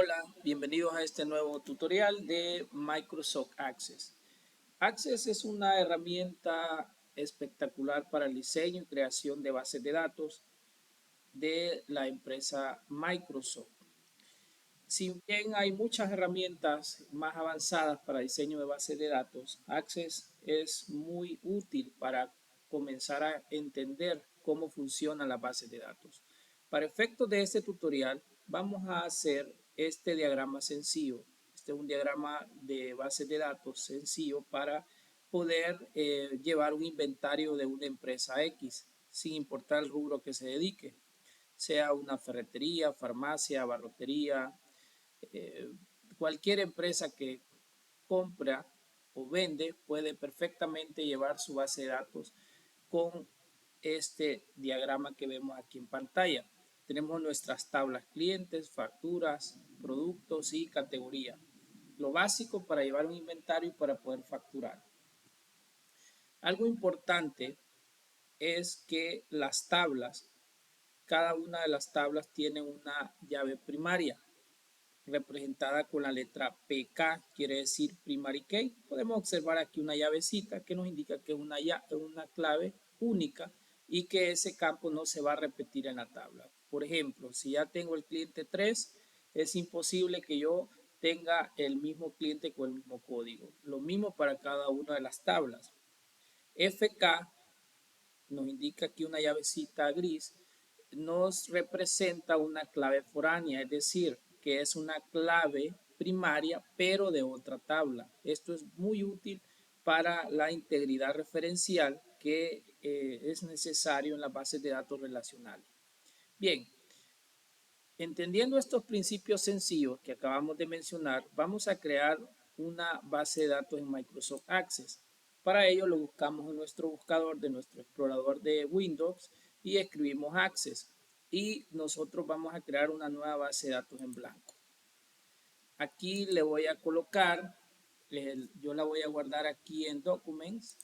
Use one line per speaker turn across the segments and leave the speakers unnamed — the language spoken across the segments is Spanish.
Hola, bienvenidos a este nuevo tutorial de Microsoft Access. Access es una herramienta espectacular para el diseño y creación de bases de datos de la empresa Microsoft. Si bien hay muchas herramientas más avanzadas para diseño de bases de datos, Access es muy útil para comenzar a entender cómo funcionan las bases de datos. Para efectos de este tutorial, vamos a hacer este diagrama sencillo. Este es un diagrama de bases de datos sencillo para poder llevar un inventario de una empresa X, sin importar el rubro que se dedique, sea una ferretería, farmacia, barrotería, eh, cualquier empresa que compra o vende puede perfectamente llevar su base de datos con este diagrama que vemos aquí en pantalla. Tenemos nuestras tablas clientes, facturas, productos y categoría. Lo básico para llevar un inventario y para poder facturar. Algo importante es que las tablas, cada una de las tablas tiene una llave primaria representada con la letra PK, quiere decir primary key. Podemos observar aquí una llavecita que nos indica que es una clave única y que ese campo no se va a repetir en la tabla. Por ejemplo, si ya tengo el cliente 3, es imposible que yo tenga el mismo cliente con el mismo código. Lo mismo para cada una de las tablas. FK nos indica aquí una llavecita gris, nos representa una clave foránea, es decir, que es una clave primaria pero de otra tabla. Esto es muy útil para la integridad referencial que es necesario en las bases de datos relacionales. Bien, entendiendo estos principios sencillos que acabamos de mencionar, vamos a crear una base de datos en Microsoft Access. Para ello lo buscamos en nuestro buscador de nuestro explorador de Windows y escribimos Access y nosotros vamos a crear una nueva base de datos en blanco. Aquí le voy a colocar, yo la voy a guardar aquí en Documents,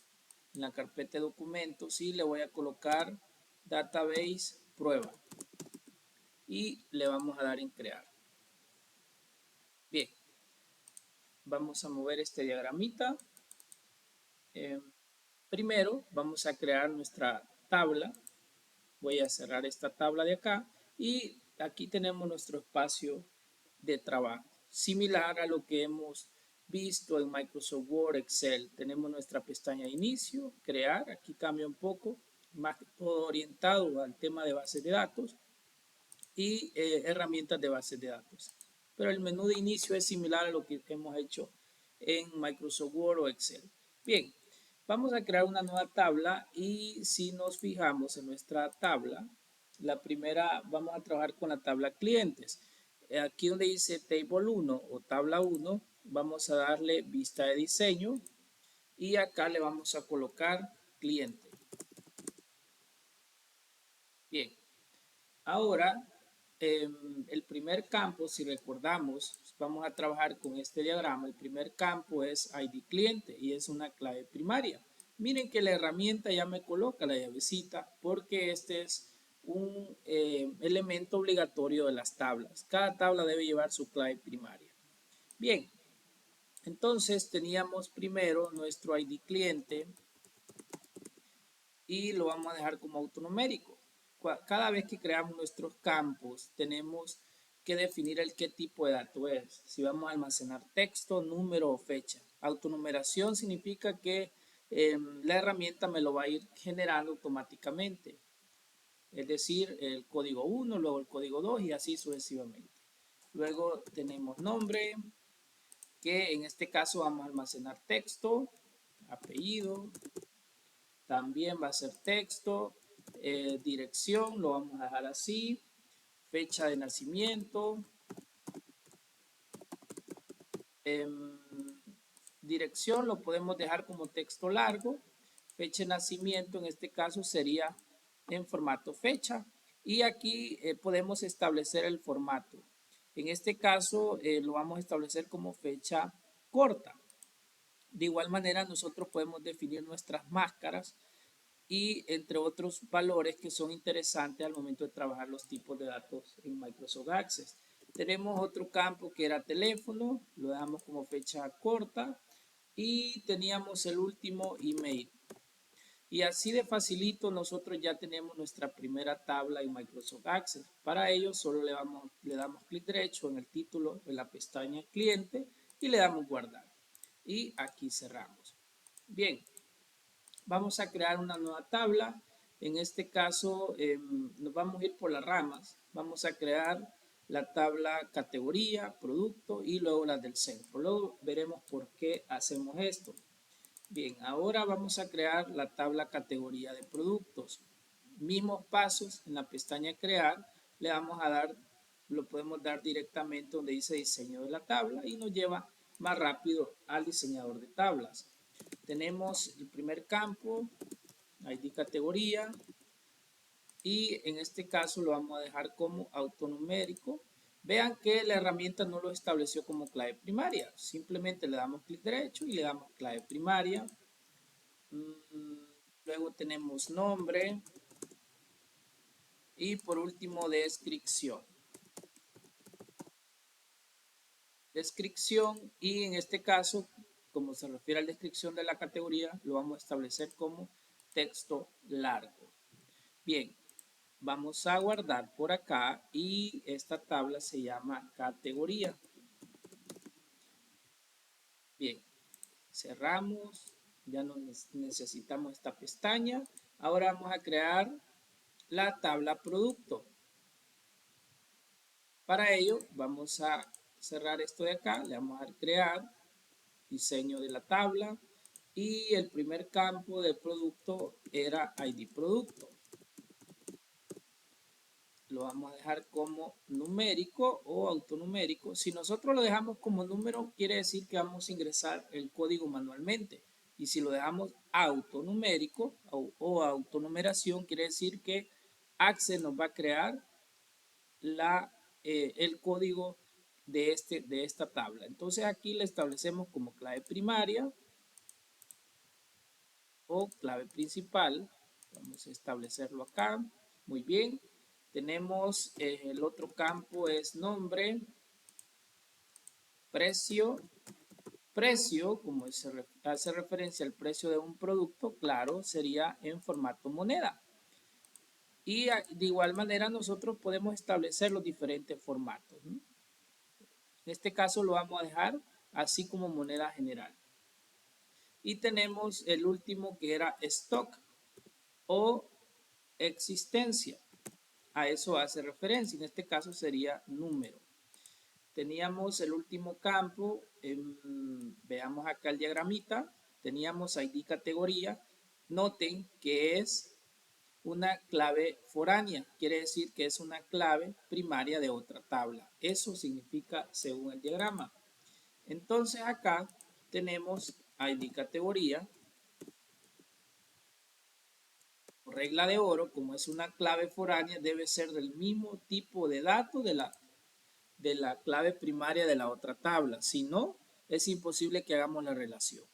en la carpeta de documentos, y le voy a colocar Database Prueba y le vamos a dar en crear. Bien, vamos a mover este diagramita. Primero vamos a crear nuestra tabla. Voy a cerrar esta tabla de acá y aquí tenemos nuestro espacio de trabajo. Similar a lo que hemos visto en Microsoft Word, Excel. Tenemos nuestra pestaña de inicio, crear. Aquí cambia un poco, más todo orientado al tema de bases de datos y herramientas de bases de datos. Pero el menú de inicio es similar a lo que hemos hecho en Microsoft Word o Excel. Bien, vamos a crear una nueva tabla y si nos fijamos en nuestra tabla, la primera vamos a trabajar con la tabla clientes. Aquí donde dice Table 1 o tabla 1, vamos a darle vista de diseño y acá le vamos a colocar cliente. Bien, ahora el primer campo, si recordamos, vamos a trabajar con este diagrama. El primer campo es ID cliente y es una clave primaria. Miren que la herramienta ya me coloca la llavecita porque este es un elemento obligatorio de las tablas. Cada tabla debe llevar su clave primaria. Bien, entonces teníamos primero nuestro ID cliente y lo vamos a dejar como autonumérico. Cada vez que creamos nuestros campos tenemos que definir el qué tipo de dato es. Si vamos a almacenar texto, número o fecha. Autonumeración significa que la herramienta me lo va a ir generando automáticamente. Es decir, el código 1, luego el código 2 y así sucesivamente. Luego tenemos nombre, que en este caso vamos a almacenar texto, apellido, también va a ser texto, dirección, lo vamos a dejar así, fecha de nacimiento, dirección lo podemos dejar como texto largo, fecha de nacimiento en este caso sería en formato fecha y aquí podemos establecer el formato. En este caso lo vamos a establecer como fecha corta. De igual manera nosotros podemos definir nuestras máscaras y entre otros valores que son interesantes al momento de trabajar los tipos de datos en Microsoft Access. Tenemos otro campo que era teléfono, lo dejamos como fecha corta y teníamos el último email. Y así de facilito nosotros ya tenemos nuestra primera tabla en Microsoft Access. Para ello solo le damos clic derecho en el título de la pestaña cliente y le damos guardar. Y aquí cerramos. Bien, vamos a crear una nueva tabla. En este caso nos vamos a ir por las ramas. Vamos a crear la tabla categoría, producto y luego la del centro. Luego veremos por qué hacemos esto. Bien, ahora vamos a crear la tabla categoría de productos. Mismos pasos en la pestaña crear, le vamos a dar, lo podemos dar directamente donde dice diseño de la tabla y nos lleva más rápido al diseñador de tablas. Tenemos el primer campo, ID categoría, y en este caso lo vamos a dejar como autonumérico. Vean que la herramienta no lo estableció como clave primaria. Simplemente le damos clic derecho y le damos clave primaria. Luego tenemos nombre y por último descripción. Descripción y en este caso, como se refiere a la descripción de la categoría, lo vamos a establecer como texto largo. Bien, vamos a guardar por acá y esta tabla se llama categoría. Bien, cerramos, ya no necesitamos esta pestaña. Ahora vamos a crear la tabla producto. Para ello vamos a cerrar esto de acá, le vamos a dar crear, diseño de la tabla y el primer campo de producto era ID producto. Lo vamos a dejar como numérico o autonumérico. Si nosotros lo dejamos como número, quiere decir que vamos a ingresar el código manualmente. Y si lo dejamos autonumérico o autonumeración, quiere decir que Access nos va a crear el código de esta tabla. Entonces aquí le establecemos como clave primaria o clave principal. Vamos a establecerlo acá. Muy bien. Tenemos el otro campo es nombre, precio. Precio, como se hace referencia al precio de un producto, claro, sería en formato moneda. Y de igual manera nosotros podemos establecer los diferentes formatos, ¿no? En este caso lo vamos a dejar así como moneda general. Y tenemos el último que era stock o existencia. A eso hace referencia. En este caso sería número. Teníamos el último campo. Veamos acá el diagramita. Teníamos ID categoría. Noten que es una clave foránea. Quiere decir que es una clave primaria de otra tabla. Eso significa según el diagrama. Entonces acá tenemos ID categoría. Regla de oro, como es una clave foránea, debe ser del mismo tipo de datos de la clave primaria de la otra tabla. Si no, es imposible que hagamos la relación.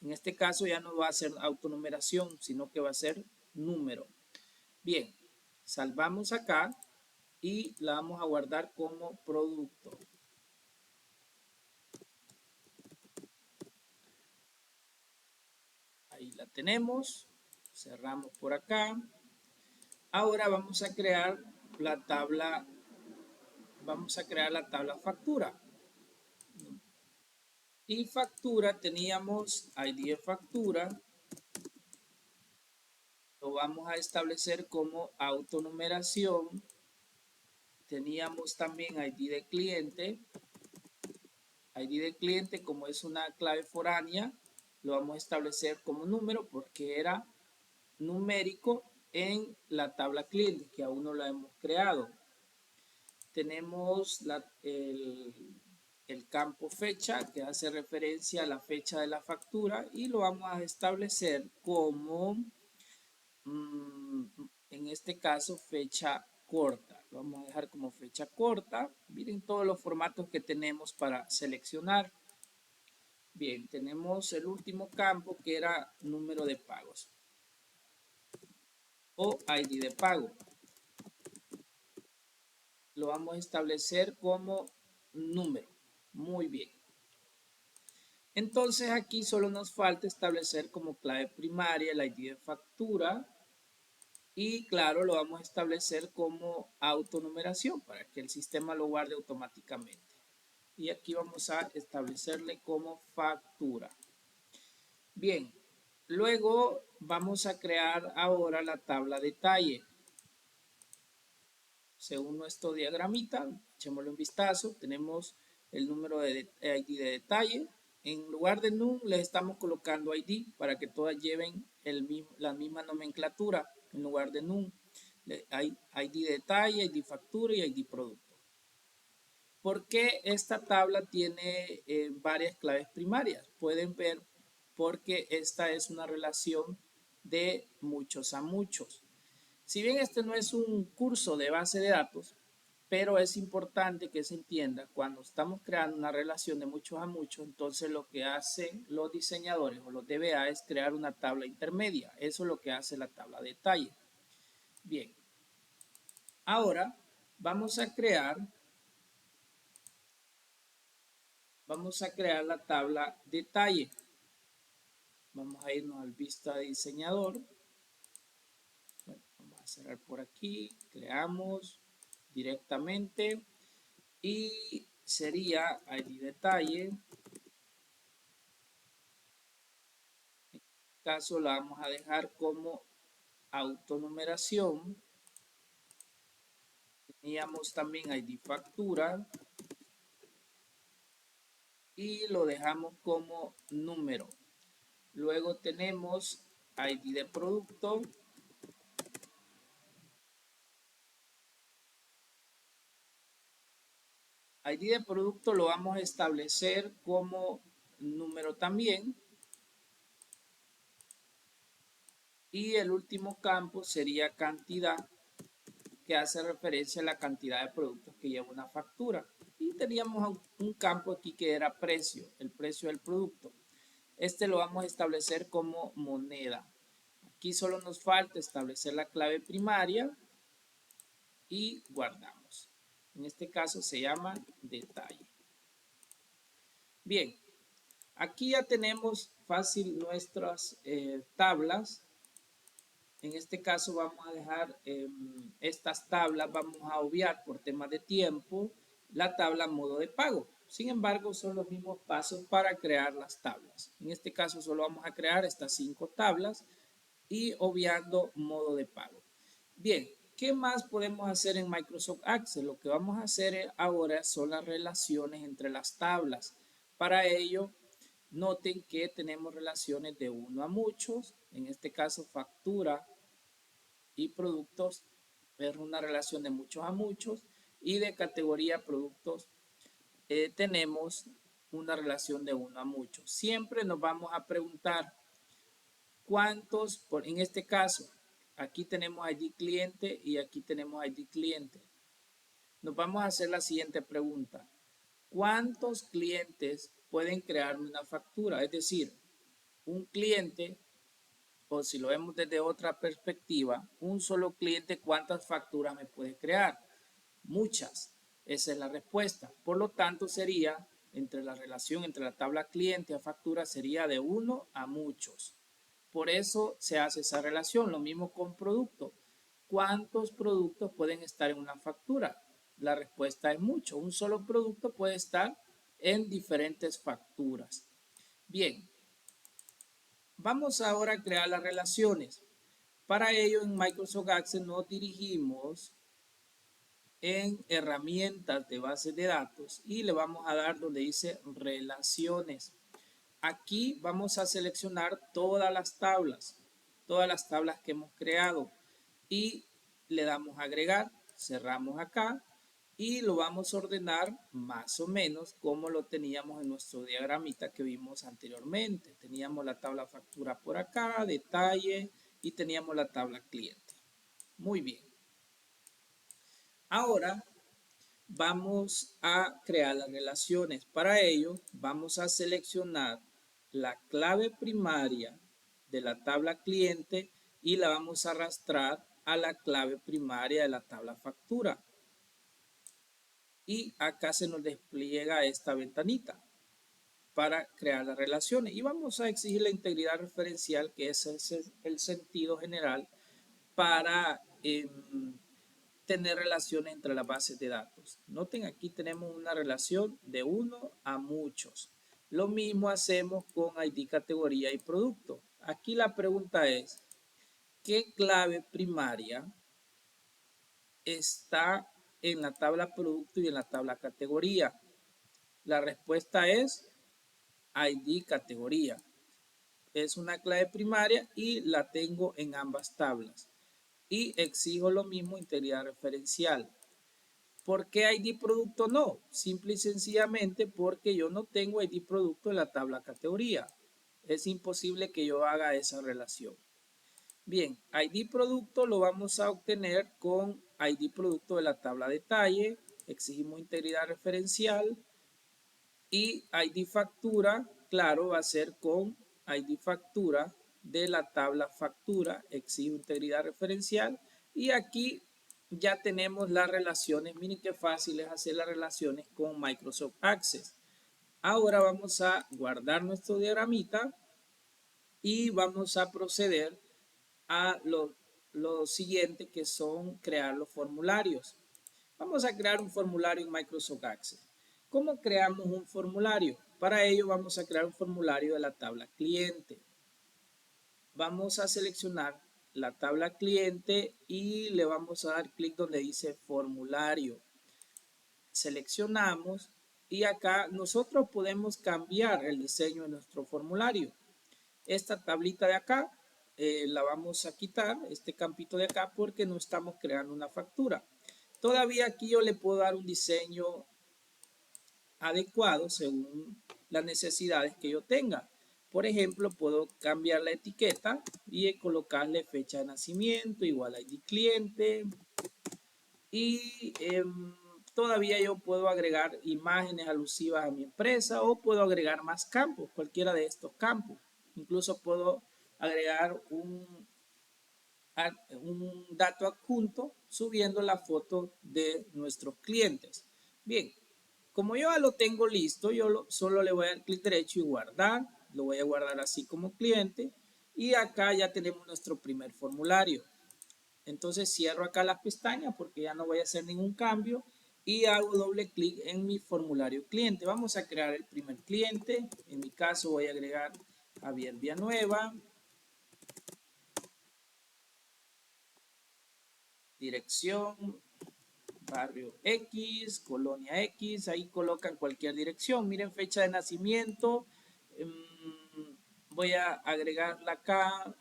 En este caso ya no va a ser autonumeración, sino que va a ser número. Bien, salvamos acá y la vamos a guardar como producto. Ahí la tenemos. Cerramos por acá. Ahora vamos a crear la tabla factura. Y factura teníamos ID de factura. Lo vamos a establecer como autonumeración. Teníamos también ID de cliente. ID de cliente, como es una clave foránea, lo vamos a establecer como número porque era numérico en la tabla cliente que aún no la hemos creado. Tenemos el campo fecha que hace referencia a la fecha de la factura y lo vamos a establecer como en este caso fecha corta. Lo vamos a dejar como fecha corta. Miren todos los formatos que tenemos para seleccionar. Bien, tenemos el último campo que era número de pagos o ID de pago. lo vamos a establecer como número. Muy bien. Entonces aquí solo nos falta establecer como clave primaria el ID de factura y claro, lo vamos a establecer como autonumeración para que el sistema lo guarde automáticamente. Y aquí vamos a establecerle como factura. Bien, luego vamos a crear ahora la tabla detalle. Según nuestro diagramita, echémosle un vistazo, tenemos el número de ID de detalle. En lugar de NUM le estamos colocando ID para que todas lleven la misma nomenclatura. En lugar de NUM hay ID de detalle, ID factura y ID producto. ¿Por qué esta tabla tiene varias claves primarias? Pueden ver porque esta es una relación de muchos a muchos. Si bien este no es un curso de base de datos, pero es importante que se entienda cuando estamos creando una relación de muchos a muchos, entonces lo que hacen los diseñadores o los DBA es crear una tabla intermedia. Eso es lo que hace la tabla de detalle. Bien, ahora vamos a crear la tabla detalle. Vamos a irnos al vista de diseñador. Bueno, vamos a cerrar por aquí, creamos directamente y sería ID detalle. En este caso la vamos a dejar como autonumeración. Teníamos también ID factura y lo dejamos como número. Luego tenemos ID de producto. ID de producto lo vamos a establecer como número también. Y el último campo sería cantidad, que hace referencia a la cantidad de productos que lleva una factura. Y teníamos un campo aquí que era precio, el precio del producto. Este lo vamos a establecer como moneda. Aquí solo nos falta establecer la clave primaria y guardamos. En este caso se llama detalle. Bien, aquí ya tenemos fácil nuestras tablas. En este caso vamos a dejar estas tablas, vamos a obviar por temas de tiempo la tabla modo de pago. Sin embargo, son los mismos pasos para crear las tablas. En este caso solo vamos a crear estas 5 tablas y obviando modo de pago. Bien, ¿qué más podemos hacer en Microsoft Access? Lo que vamos a hacer ahora son las relaciones entre las tablas. Para ello, noten que tenemos relaciones de uno a muchos, en este caso factura y productos es una relación de muchos a muchos y de categoría productos tenemos una relación de uno a muchos. Siempre nos vamos a preguntar cuántos, en este caso, aquí tenemos ID cliente y aquí tenemos ID cliente. Nos vamos a hacer la siguiente pregunta. ¿Cuántos clientes pueden crearme una factura? Es decir, un cliente, o si lo vemos desde otra perspectiva, un solo cliente, ¿cuántas facturas me puede crear? Muchas. Esa es la respuesta. Por lo tanto, sería, entre la relación entre la tabla cliente a factura, sería de uno a muchos. Por eso se hace esa relación. Lo mismo con producto. ¿Cuántos productos pueden estar en una factura? La respuesta es mucho. Un solo producto puede estar en diferentes facturas. Bien, vamos ahora a crear las relaciones. Para ello en Microsoft Access nos dirigimos en herramientas de base de datos y le vamos a dar donde dice relaciones. Aquí vamos a seleccionar todas las tablas que hemos creado y le damos a agregar, cerramos acá y lo vamos a ordenar más o menos como lo teníamos en nuestro diagramita que vimos anteriormente. Teníamos la tabla factura por acá, detalle y teníamos la tabla cliente. Muy bien. Ahora vamos a crear las relaciones. Para ello vamos a seleccionar la clave primaria de la tabla cliente y la vamos a arrastrar a la clave primaria de la tabla factura. y acá se nos despliega esta ventanita para crear las relaciones y vamos a exigir la integridad referencial, que ese es el sentido general para tener relaciones entre las bases de datos. Noten, aquí tenemos una relación de uno a muchos. Lo mismo hacemos con ID, categoría y producto. Aquí la pregunta es, ¿qué clave primaria está en la tabla producto y en la tabla categoría? La respuesta es ID categoría. Es una clave primaria y la tengo en ambas tablas. Y exijo lo mismo, integridad referencial. ¿Por qué ID producto no? Simple y sencillamente porque yo no tengo ID producto en la tabla categoría. Es imposible que yo haga esa relación. Bien, ID producto lo vamos a obtener con ID producto de la tabla detalle. Exigimos integridad referencial. Y ID factura, claro, va a ser con ID factura de la tabla factura, exijo integridad referencial. Y aquí ya tenemos las relaciones. Miren qué fácil es hacer las relaciones con Microsoft Access. Ahora vamos a guardar nuestro diagramita y vamos a proceder a lo siguiente, que son crear los formularios. Vamos a crear un formulario en Microsoft Access. ¿Cómo creamos un formulario? Para ello vamos a crear un formulario de la tabla cliente. Vamos a seleccionar la tabla cliente y le vamos a dar clic donde dice formulario. Seleccionamos y acá nosotros podemos cambiar el diseño de nuestro formulario. Esta tablita de acá la vamos a quitar, este campito de acá, porque no estamos creando una factura. Todavía aquí yo le puedo dar un diseño adecuado según las necesidades que yo tenga. Por ejemplo, puedo cambiar la etiqueta y colocarle fecha de nacimiento, igual ID cliente. Y todavía yo puedo agregar imágenes alusivas a mi empresa o puedo agregar más campos, cualquiera de estos campos. Incluso puedo agregar un dato adjunto subiendo la foto de nuestros clientes. Bien, como yo ya lo tengo listo, yo solo le voy a dar clic derecho y guardar. Lo voy a guardar así como cliente. Y acá ya tenemos nuestro primer formulario. Entonces cierro acá las pestañas porque ya no voy a hacer ningún cambio. Y hago doble clic en mi formulario cliente. Vamos a crear el primer cliente. En mi caso voy a agregar Javier Villanueva. Dirección, barrio X, colonia X, ahí colocan cualquier dirección. Miren, fecha de nacimiento, voy a agregarla acá,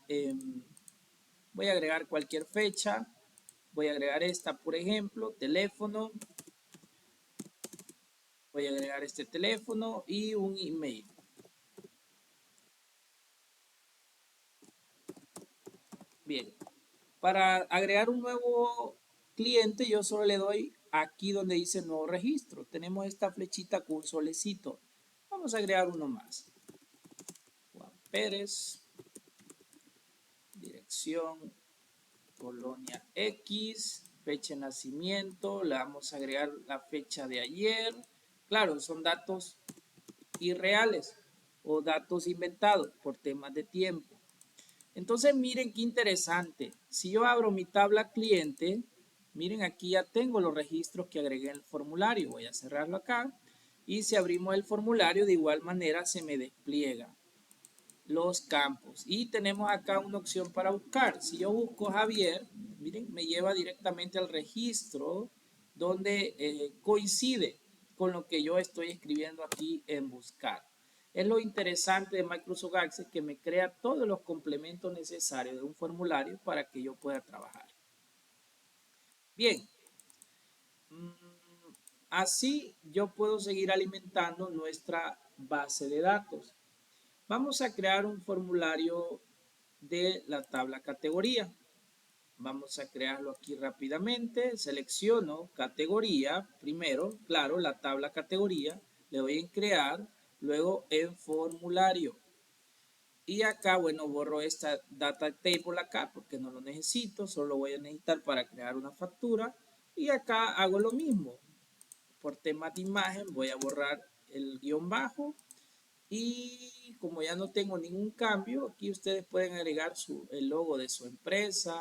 voy a agregar cualquier fecha, voy a agregar esta, por ejemplo, teléfono, voy a agregar este teléfono y un email. Bien, para agregar un nuevo cliente yo solo le doy aquí donde dice nuevo registro. Tenemos esta flechita con un solecito. Vamos a agregar uno más. Juan Pérez, dirección, colonia X, fecha de nacimiento, le vamos a agregar la fecha de ayer. Claro, son datos irreales o datos inventados por temas de tiempo. Entonces miren qué interesante. Si yo abro mi tabla cliente, miren, aquí ya tengo los registros que agregué en el formulario. Voy a cerrarlo acá. Y si abrimos el formulario, de igual manera se me despliega los campos. Y tenemos acá una opción para buscar. Si yo busco Javier, miren, me lleva directamente al registro donde coincide con lo que yo estoy escribiendo aquí en buscar. Es lo interesante de Microsoft Access, que me crea todos los complementos necesarios de un formulario para que yo pueda trabajar. Bien, así yo puedo seguir alimentando nuestra base de datos. Vamos a crear un formulario de la tabla categoría. Vamos a crearlo aquí rápidamente. Selecciono categoría, primero, claro, la tabla categoría. Le doy en crear, luego en formulario. Y acá, bueno, borro esta data table acá porque no lo necesito. Solo voy a necesitar para crear una factura. Y acá hago lo mismo. por temas de imagen voy a borrar el guión bajo. Y como ya no tengo ningún cambio, aquí ustedes pueden agregar el logo de su empresa,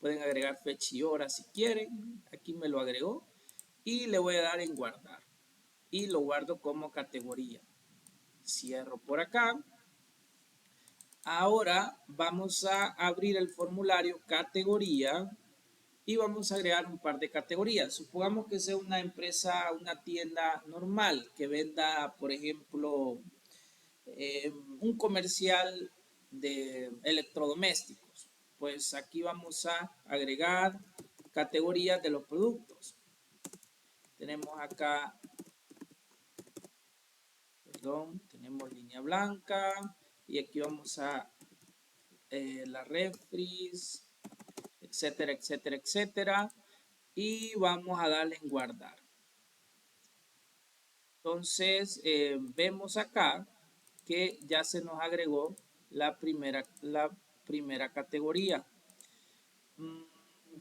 pueden agregar fecha y hora si quieren. Aquí me lo agregó y le voy a dar en guardar y lo guardo como categoría. Cierro por acá. Ahora vamos a abrir el formulario categoría y vamos a agregar un par de categorías. Supongamos que sea una empresa, una tienda normal que venda, por ejemplo, un comercial de electrodomésticos. Pues aquí vamos a agregar categorías de los productos. Tenemos acá, perdón, tenemos línea blanca y aquí vamos a la refris, etcétera, etcétera, etcétera. Y vamos a darle en guardar. Entonces vemos acá que ya se nos agregó la primera categoría.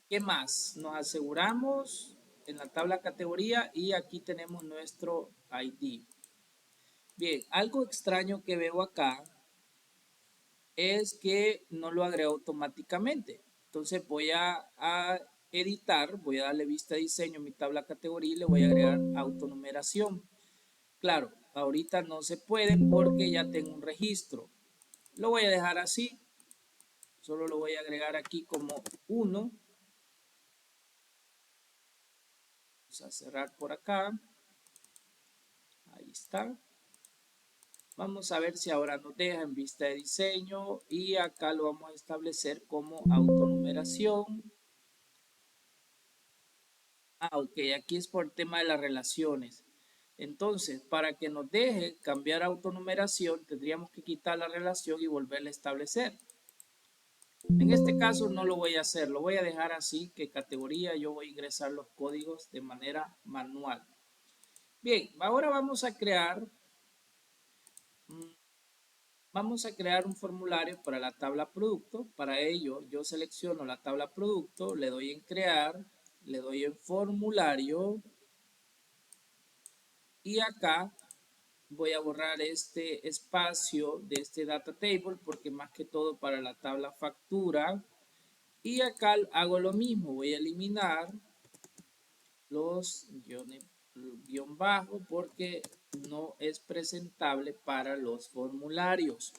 ¿Qué más? Nos aseguramos en la tabla categoría y aquí tenemos nuestro ID. Bien, algo extraño que veo acá es que no lo agrego automáticamente. Entonces voy a editar, voy a darle vista a diseño a mi tabla categoría y le voy a agregar autonumeración. Claro, ahorita no se puede porque ya tengo un registro. Lo voy a dejar así. Solo lo voy a agregar aquí como 1. Vamos a cerrar por acá. Ahí está. Vamos a ver si ahora nos deja en vista de diseño y acá lo vamos a establecer como autonumeración. Ok, aquí es por tema de las relaciones. Entonces, para que nos deje cambiar autonumeración, tendríamos que quitar la relación y volverla a establecer. En este caso no lo voy a hacer, lo voy a dejar así, que categoría yo voy a ingresar los códigos de manera manual. Bien, ahora vamos a crear un formulario para la tabla producto. Para ello yo selecciono la tabla producto, le doy en crear, le doy en formulario y acá voy a borrar este espacio de este data table porque más que todo para la tabla factura. Y acá hago lo mismo, voy a eliminar los guión bajo porque no es presentable para los formularios.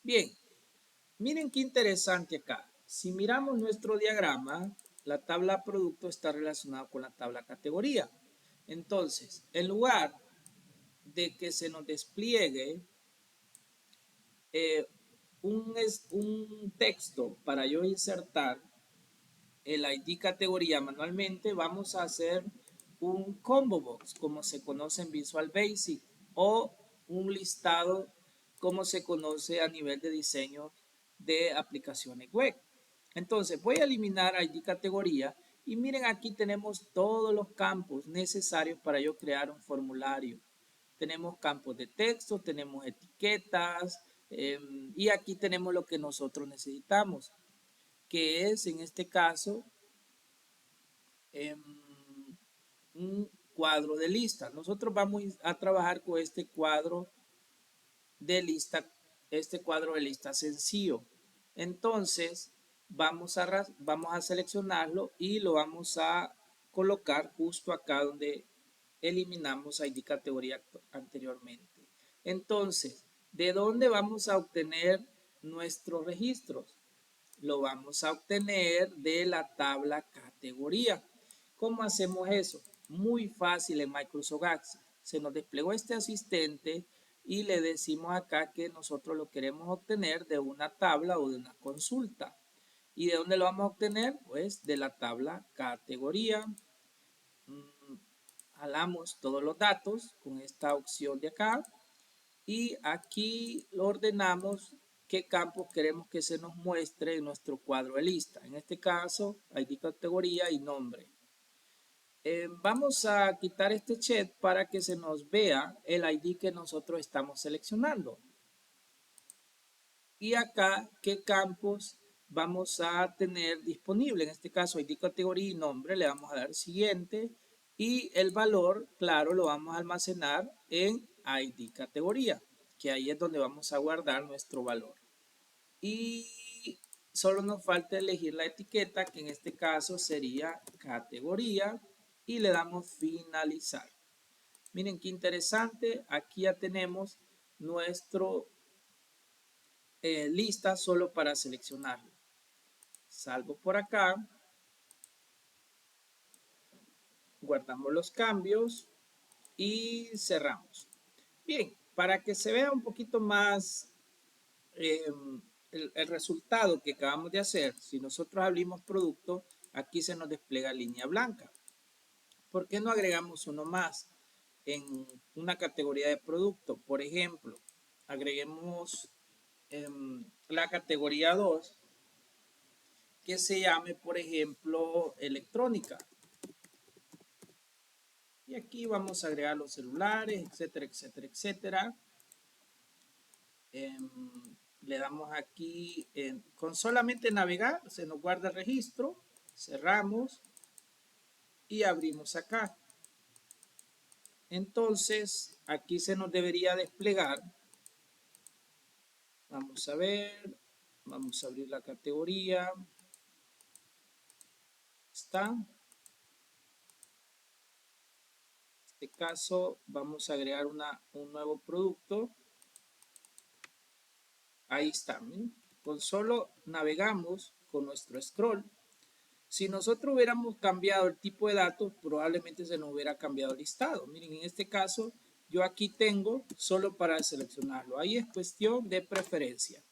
Bien, miren qué interesante acá. Si miramos nuestro diagrama, la tabla producto está relacionada con la tabla categoría. Entonces, en lugar de que se nos despliegue un texto para yo insertar el ID categoría manualmente, vamos a hacer un combo box como se conoce en Visual Basic o un listado como se conoce a nivel de diseño de aplicaciones web. Entonces voy a eliminar ID categoría y miren, aquí tenemos todos los campos necesarios para yo crear un formulario. Tenemos campos de texto, tenemos etiquetas y aquí tenemos lo que nosotros necesitamos, que es en este caso un cuadro de lista. Nosotros vamos a trabajar con este cuadro de lista sencillo. Entonces vamos a seleccionarlo y lo vamos a colocar justo acá donde eliminamos ID categoría anteriormente. Entonces, ¿de dónde vamos a obtener nuestros registros? Lo vamos a obtener de la tabla categoría. ¿Cómo hacemos eso? Muy fácil en Microsoft Access. Se nos desplegó este asistente y le decimos acá que nosotros lo queremos obtener de una tabla o de una consulta. ¿Y de dónde lo vamos a obtener? Pues de la tabla categoría. Jalamos todos los datos con esta opción de acá y aquí lo ordenamos qué campos queremos que se nos muestre en nuestro cuadro de lista. En este caso, ID categoría y nombre. Vamos a quitar este check para que se nos vea el ID que nosotros estamos seleccionando. Y acá, qué campos vamos a tener disponible. En este caso, ID categoría y nombre. Le vamos a dar siguiente. Y el valor, claro, lo vamos a almacenar en ID categoría, que ahí es donde vamos a guardar nuestro valor. Y solo nos falta elegir la etiqueta, que en este caso sería categoría, y le damos finalizar. Miren qué interesante, aquí ya tenemos nuestro lista solo para seleccionarlo. Salgo por acá, guardamos los cambios y cerramos. Bien, para que se vea un poquito más eh, el resultado que acabamos de hacer, si nosotros abrimos producto, aquí se nos despliega línea blanca. ¿Por qué no agregamos uno más en una categoría de producto? Por ejemplo, agreguemos la categoría 2 que se llame, por ejemplo, electrónica. Y aquí vamos a agregar los celulares, etcétera, etcétera, etcétera. Le damos aquí, con solamente navegar, se nos guarda el registro, cerramos y abrimos acá. Entonces, aquí se nos debería desplegar. Vamos a ver, vamos a abrir la categoría. Está. En este caso, vamos a agregar un nuevo producto. Ahí está. ¿Miren? Con solo navegamos con nuestro scroll. Si nosotros hubiéramos cambiado el tipo de datos, probablemente se nos hubiera cambiado el listado. Miren, en este caso, yo aquí tengo solo para seleccionarlo. Ahí es cuestión de preferencia.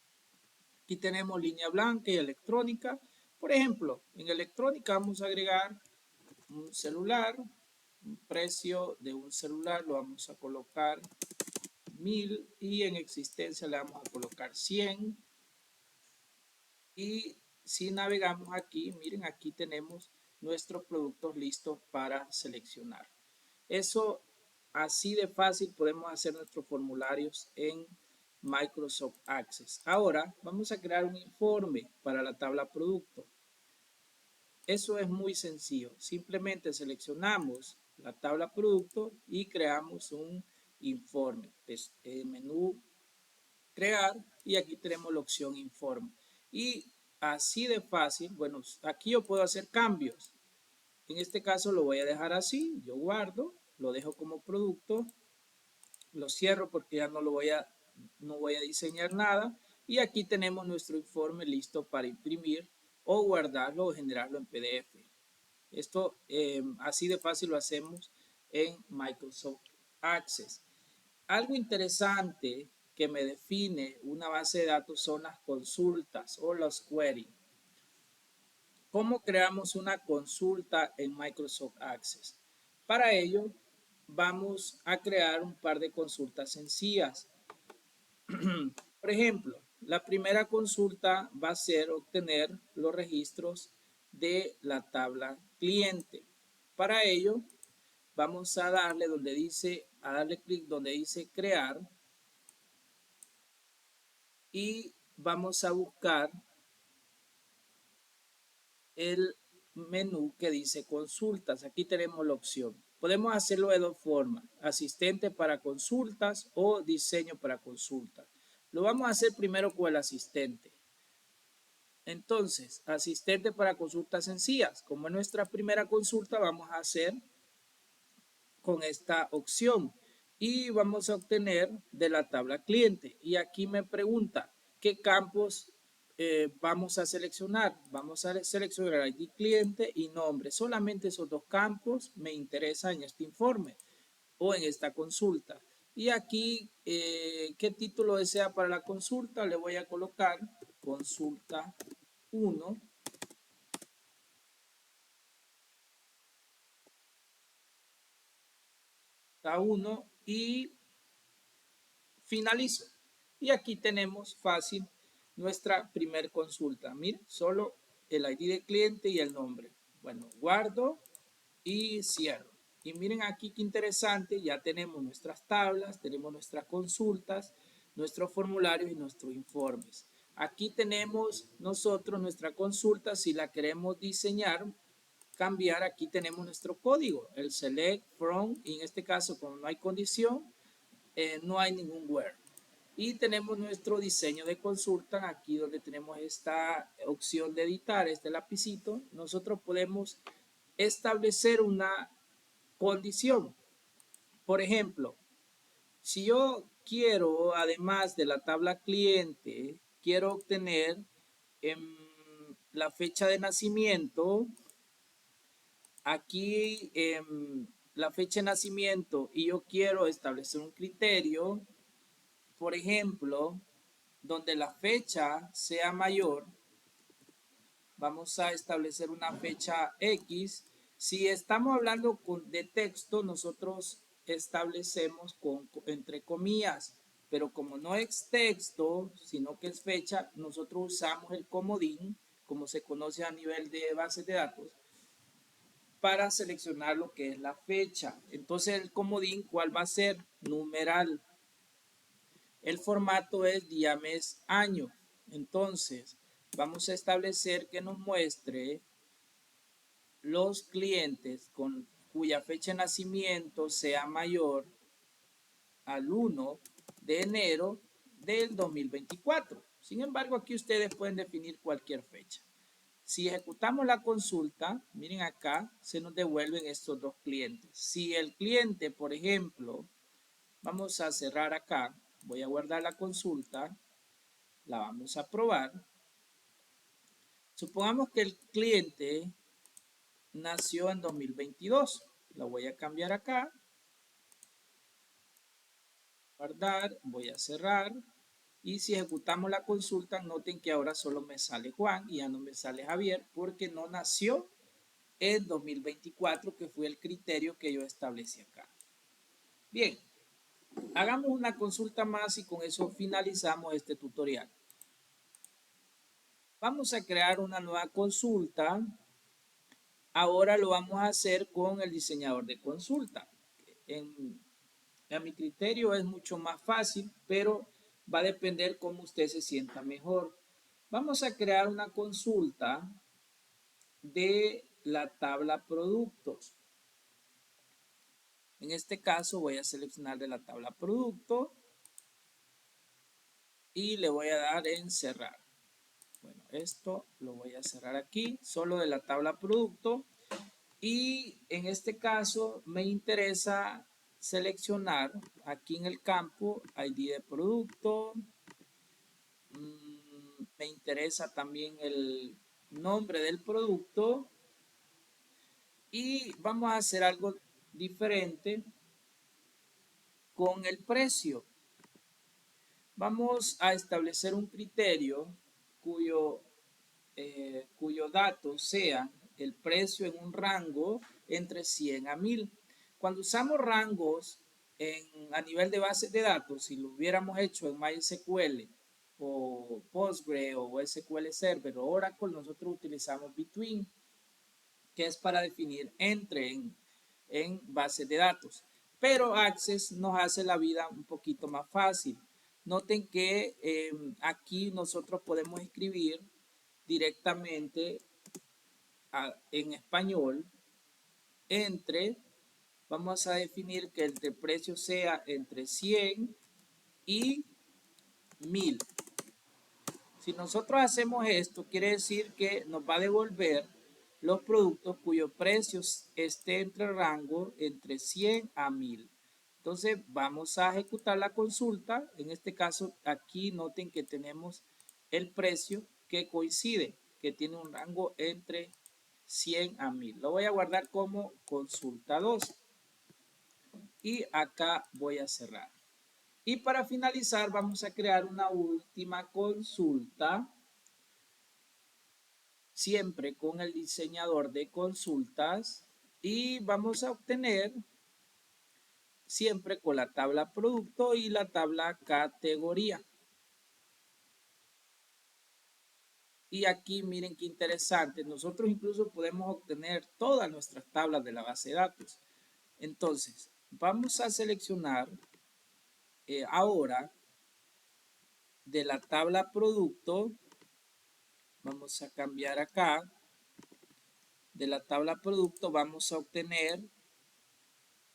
Aquí tenemos línea blanca y electrónica. Por ejemplo, en electrónica vamos a agregar un celular, un precio de un celular lo vamos a colocar 1000 y en existencia le vamos a colocar 100. Y si navegamos aquí, miren, aquí tenemos nuestros productos listos para seleccionar. Eso, así de fácil podemos hacer nuestros formularios en Microsoft Access. Ahora vamos a crear un informe para la tabla producto. Eso es muy sencillo. Simplemente seleccionamos la tabla producto y creamos un informe. El menú crear y aquí tenemos la opción informe. Y así de fácil, bueno, aquí yo puedo hacer cambios. En este caso lo voy a dejar así. Yo guardo, lo dejo como producto, lo cierro porque ya no voy a diseñar nada. Y aquí tenemos nuestro informe listo para imprimir o guardarlo o generarlo en PDF. Esto así de fácil lo hacemos en Microsoft Access. Algo interesante que me define una base de datos son las consultas o los queries. ¿Cómo creamos una consulta en Microsoft Access? Para ello, vamos a crear un par de consultas sencillas. Por ejemplo, la primera consulta va a ser obtener los registros de la tabla cliente. Para ello, vamos a darle clic donde dice crear y vamos a buscar el menú que dice consultas. Aquí tenemos la opción. Podemos hacerlo de dos formas, asistente para consultas o diseño para consultas. Lo vamos a hacer primero con el asistente. Entonces, asistente para consultas sencillas. Como es nuestra primera consulta, vamos a hacer con esta opción y vamos a obtener de la tabla cliente. Y aquí me pregunta qué campos vamos a seleccionar. Vamos a seleccionar ID cliente y nombre. Solamente esos dos campos me interesan en este informe o en esta consulta. Y aquí, ¿qué título desea para la consulta? Le voy a colocar consulta 1. Y finalizo. Y aquí tenemos fácil nuestra primer consulta. Miren, solo el ID de cliente y el nombre. Bueno, guardo y cierro. Y miren aquí qué interesante, ya tenemos nuestras tablas, tenemos nuestras consultas, nuestros formularios y nuestros informes. Aquí tenemos nosotros nuestra consulta, si la queremos diseñar, cambiar, aquí tenemos nuestro código, el select from, y en este caso como no hay condición, no hay ningún where. Y tenemos nuestro diseño de consulta, aquí donde tenemos esta opción de editar, este lapicito, nosotros podemos establecer una condición. Por ejemplo, si yo quiero, además de la tabla cliente, quiero obtener la fecha de nacimiento, aquí la fecha de nacimiento, y yo quiero establecer un criterio, por ejemplo, donde la fecha sea mayor, vamos a establecer una fecha X. Si estamos hablando de texto, nosotros establecemos entre comillas, pero como no es texto, sino que es fecha, nosotros usamos el comodín, como se conoce a nivel de bases de datos, para seleccionar lo que es la fecha. Entonces el comodín, ¿cuál va a ser? Numeral. El formato es día, mes, año. Entonces vamos a establecer que nos muestre los clientes cuya fecha de nacimiento sea mayor al 1 de enero del 2024. Sin embargo, aquí ustedes pueden definir cualquier fecha. Si ejecutamos la consulta, miren acá, se nos devuelven estos dos clientes. Si el cliente, por ejemplo, vamos a cerrar acá, voy a guardar la consulta, la vamos a probar. Supongamos que el cliente nació en 2022. La voy a cambiar acá. Guardar, voy a cerrar. Y si ejecutamos la consulta, noten que ahora solo me sale Juan y ya no me sale Javier porque no nació en 2024, que fue el criterio que yo establecí acá. Bien, hagamos una consulta más y con eso finalizamos este tutorial. Vamos a crear una nueva consulta. Ahora lo vamos a hacer con el diseñador de consulta. A mi criterio es mucho más fácil, pero va a depender cómo usted se sienta mejor. Vamos a crear una consulta de la tabla productos. En este caso voy a seleccionar de la tabla producto y le voy a dar en cerrar. Bueno, esto lo voy a cerrar aquí, solo de la tabla producto. Y en este caso me interesa seleccionar aquí en el campo ID de producto. Me interesa también el nombre del producto. Y vamos a hacer algo diferente con el precio. Vamos a establecer un criterio cuyo dato sea el precio en un rango entre 100 a 1000. Cuando usamos rangos a nivel de bases de datos, si lo hubiéramos hecho en MySQL o Postgre o SQL Server o Oracle, nosotros utilizamos between, que es para definir entre en bases de datos. Pero Access nos hace la vida un poquito más fácil. Noten que aquí nosotros podemos escribir directamente en español vamos a definir que el precio sea entre 100 y 1000. Si nosotros hacemos esto, quiere decir que nos va a devolver los productos cuyos precios esté entre el rango entre 100 a 1000. Entonces vamos a ejecutar la consulta. En este caso aquí noten que tenemos el precio que coincide, que tiene un rango entre 100 a 1000. Lo voy a guardar como consulta 2. Y acá voy a cerrar. Y para finalizar vamos a crear una última consulta. Siempre con el diseñador de consultas. Y vamos a obtener siempre con la tabla producto y la tabla categoría. Y aquí miren qué interesante, nosotros incluso podemos obtener todas nuestras tablas de la base de datos. Entonces vamos a seleccionar ahora de la tabla producto, vamos a cambiar acá, de la tabla producto vamos a obtener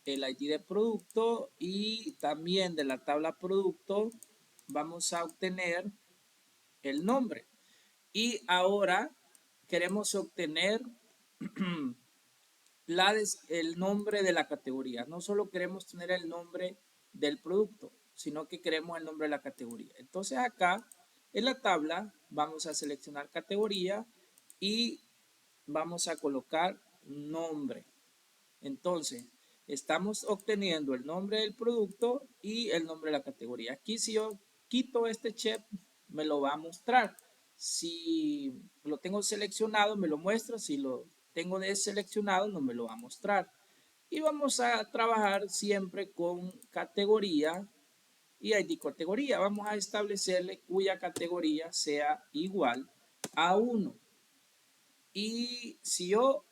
el ID de producto y también de la tabla producto vamos a obtener el nombre. Y ahora queremos obtener el nombre de la categoría. No solo queremos tener el nombre del producto, sino que queremos el nombre de la categoría. Entonces acá en la tabla vamos a seleccionar categoría y vamos a colocar nombre. Entonces estamos obteniendo el nombre del producto y el nombre de la categoría. Aquí si yo quito este check me lo va a mostrar. Si lo tengo seleccionado me lo muestra, si lo tengo deseleccionado no me lo va a mostrar. Y vamos a trabajar siempre con categoría y ID categoría. Vamos a establecerle cuya categoría sea igual a 1. Y si yo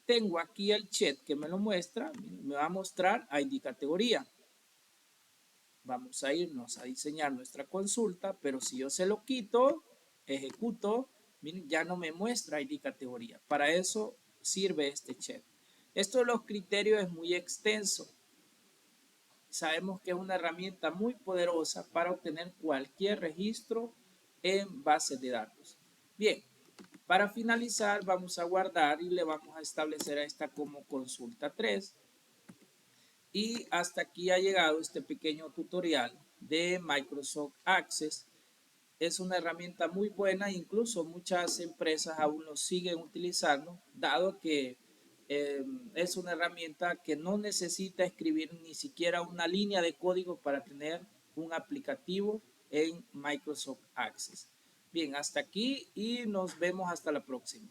tengo aquí el chat que me lo muestra, me va a mostrar ID categoría. Vamos a irnos a diseñar nuestra consulta, pero si yo se lo quito, ejecuto, miren, ya no me muestra ID categoría. Para eso sirve este chat. Esto de los criterios es muy extenso. Sabemos que es una herramienta muy poderosa para obtener cualquier registro en bases de datos. Bien, para finalizar vamos a guardar y le vamos a establecer a esta como consulta 3. Y hasta aquí ha llegado este pequeño tutorial de Microsoft Access. Es una herramienta muy buena, incluso muchas empresas aún lo siguen utilizando, dado que es una herramienta que no necesita escribir ni siquiera una línea de código para tener un aplicativo en Microsoft Access. Bien, hasta aquí y nos vemos hasta la próxima.